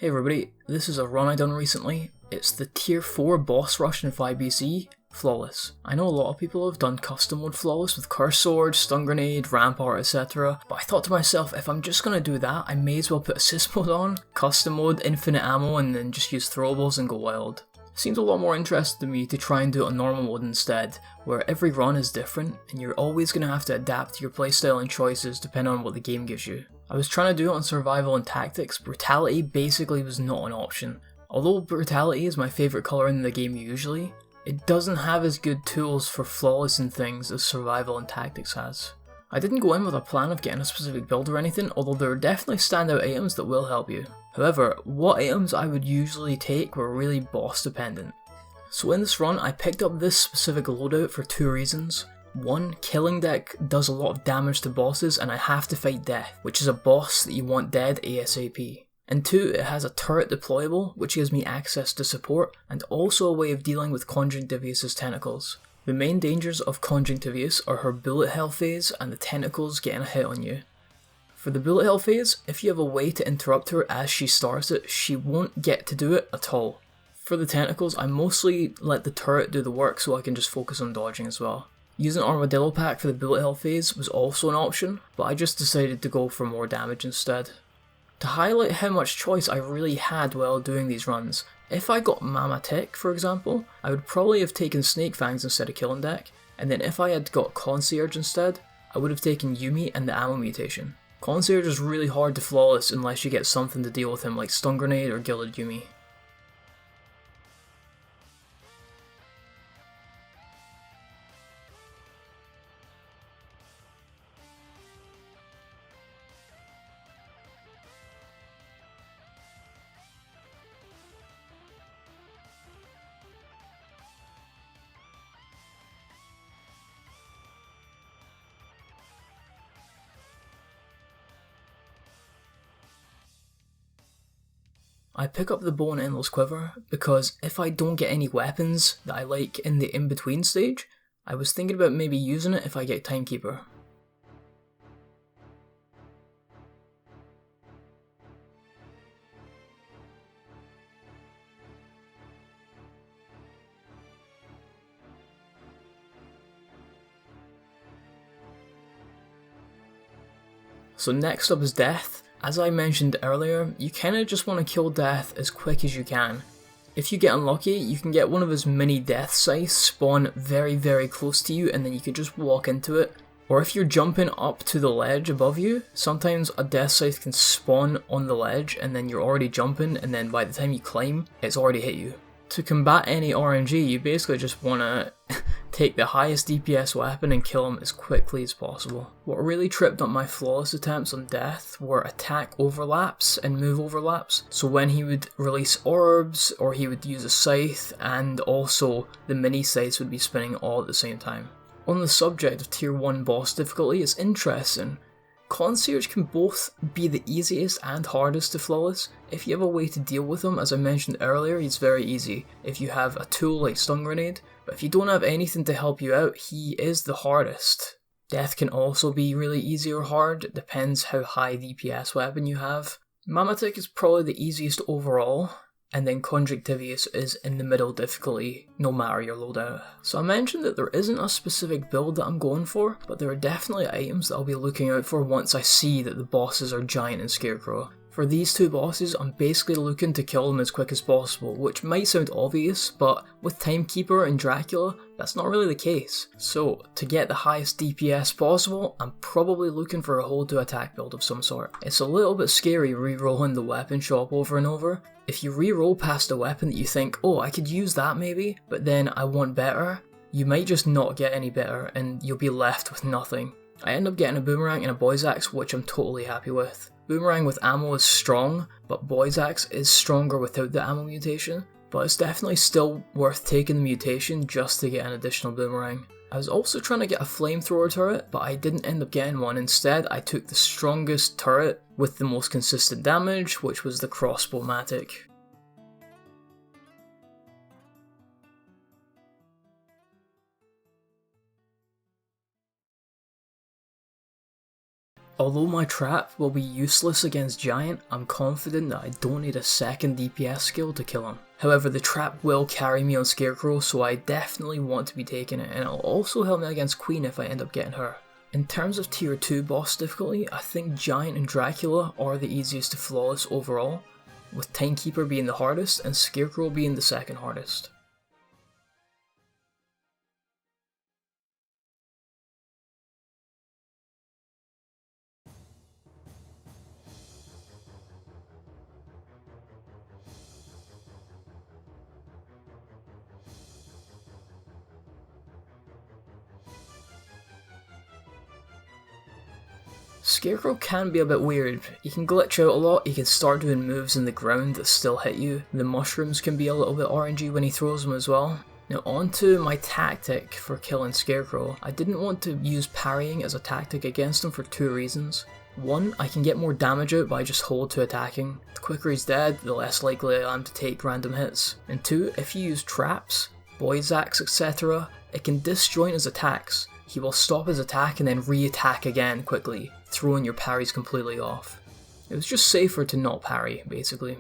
Hey everybody, this is a run I done recently. It's the tier 4 boss rush in 5BC, Flawless. I know a lot of people have done custom mode Flawless with Curse Sword, Stun Grenade, Rampart, etc. But I thought to myself, if I'm just gonna do that, I may as well put Assist Mode on, custom mode, infinite ammo, and then just use throwables and go wild. Seems a lot more interesting to me to try and do it on normal mode instead, where every run is different, and you're always going to have to adapt to your playstyle and choices depending on what the game gives you. I was trying to do it on survival and tactics. Brutality basically was not an option. Although Brutality is my favourite colour in the game usually, it doesn't have as good tools for flawless and things as survival and tactics has. I didn't go in with a plan of getting a specific build or anything, although there are definitely standout items that will help you. However, what items I would usually take were really boss dependent. So in this run, I picked up this specific loadout for two reasons. One, killing deck does a lot of damage to bosses and I have to fight Death, which is a boss that you want dead ASAP. And two, it has a turret deployable, which gives me access to support, and also a way of dealing with Conjunctivius' tentacles. The main dangers of Conjunctivius are her bullet hell phase and the tentacles getting a hit on you. For the bullet hell phase, if you have a way to interrupt her as she starts it, she won't get to do it at all. For the tentacles, I mostly let the turret do the work so I can just focus on dodging as well. Using Armadillo Pack for the bullet hell phase was also an option, but I just decided to go for more damage instead. To highlight how much choice I really had while doing these runs, if I got Mama Tick, for example, I would probably have taken Snake Fangs instead of Killing Deck, and then if I had got Concierge instead, I would have taken Yumi and the ammo mutation. Concierge is really hard to flawless unless you get something to deal with him like Stun Grenade or Gilded Yumi. I pick up the Bow and Endless Quiver because if I don't get any weapons that I like in the in-between stage, I was thinking about maybe using it if I get Timekeeper. So next up is Death. As I mentioned earlier, you kinda just want to kill Death as quick as you can. If you get unlucky, you can get one of his mini death scythes spawn very close to you and then you can just walk into it. Or if you're jumping up to the ledge above you, sometimes a death scythe can spawn on the ledge and then you're already jumping and then by the time you climb, it's already hit you. To combat any RNG, you basically just want to take the highest DPS weapon and kill him as quickly as possible. What really tripped up my flawless attempts on Death were attack overlaps and move overlaps. So when he would release orbs or he would use a scythe and also the mini scythes would be spinning all at the same time. On the subject of tier 1 boss difficulty, it's interesting. Concierge can both be the easiest and hardest to flawless. If you have a way to deal with him, as I mentioned earlier, he's very easy. If you have a tool like Stun Grenade, but if you don't have anything to help you out, he is the hardest. Death can also be really easy or hard, it depends how high DPS weapon you have. Mama Tick is probably the easiest overall, and then Conjunctivius is in the middle difficulty, no matter your loadout. So I mentioned that there isn't a specific build that I'm going for, but there are definitely items that I'll be looking out for once I see that the bosses are Giant and Scarecrow. For these two bosses, I'm basically looking to kill them as quick as possible, which might sound obvious, but with Timekeeper and Dracula, that's not really the case. So, to get the highest DPS possible, I'm probably looking for a hold to attack build of some sort. It's a little bit scary re-rolling the weapon shop over and over. If you re-roll past a weapon that you think, oh, I could use that maybe, but then I want better, you might just not get any better and you'll be left with nothing. I end up getting a Boomerang and a Boy's Axe, which I'm totally happy with. Boomerang with ammo is strong, but Boy's Axe is stronger without the ammo mutation, but it's definitely still worth taking the mutation just to get an additional Boomerang. I was also trying to get a flamethrower turret, but I didn't end up getting one. Instead, I took the strongest turret with the most consistent damage, which was the Crossbow-matic. Although my trap will be useless against Giant, I'm confident that I don't need a second DPS skill to kill him. However, the trap will carry me on Scarecrow, so I definitely want to be taking it, and it'll also help me against Queen if I end up getting her. In terms of tier 2 boss difficulty, I think Giant and Dracula are the easiest to flawless overall, with Timekeeper being the hardest and Scarecrow being the second hardest. Scarecrow can be a bit weird. He can glitch out a lot, he can start doing moves in the ground that still hit you. The mushrooms can be a little bit RNG when he throws them as well. Now onto my tactic for killing Scarecrow. I didn't want to use parrying as a tactic against him for two reasons. One, I can get more damage out by just hold to attacking. The quicker he's dead, the less likely I am to take random hits. And two, if you use traps, Boy's Axe, etc., it can disjoint his attacks. He will stop his attack and then re-attack again quickly, throwing your parries completely off. It was just safer to not parry, basically.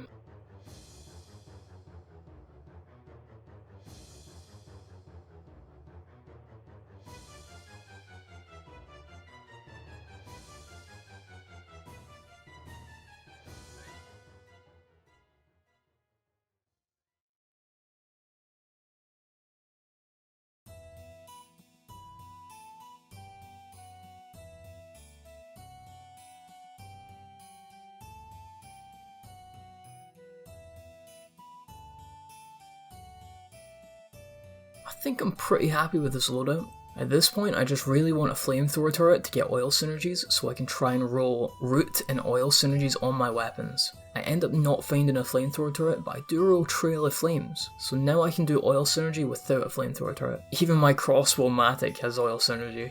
I think I'm pretty happy with this loadout. At this point I just really want a flamethrower turret to get oil synergies so I can try and roll root and oil synergies on my weapons. I end up not finding a flamethrower turret, but I do roll Trail of Flames, so now I can do oil synergy without a flamethrower turret. Even my crossbow-matic has oil synergy.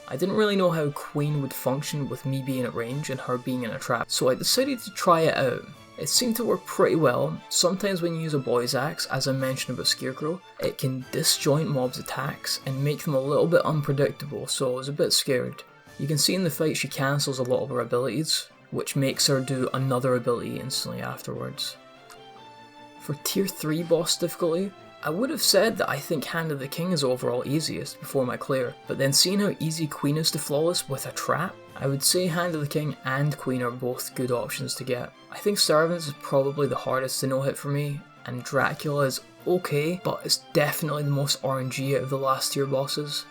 I didn't really know how Queen would function with me being at range and her being in a trap, so I decided to try it out. It seemed to work pretty well. Sometimes when you use a Boy's Axe, as I mentioned about Scarecrow, it can disjoint mobs' attacks and make them a little bit unpredictable, so I was a bit scared. You can see in the fight she cancels a lot of her abilities, which makes her do another ability instantly afterwards. For tier 3 boss difficulty, I would have said that I think Hand of the King is overall easiest before my clear, but then seeing how easy Queen is to flawless with a trap, I would say Hand of the King and Queen are both good options to get. I think Servants is probably the hardest to no-hit for me, and Dracula is okay, but it's definitely the most RNG out of the last tier bosses.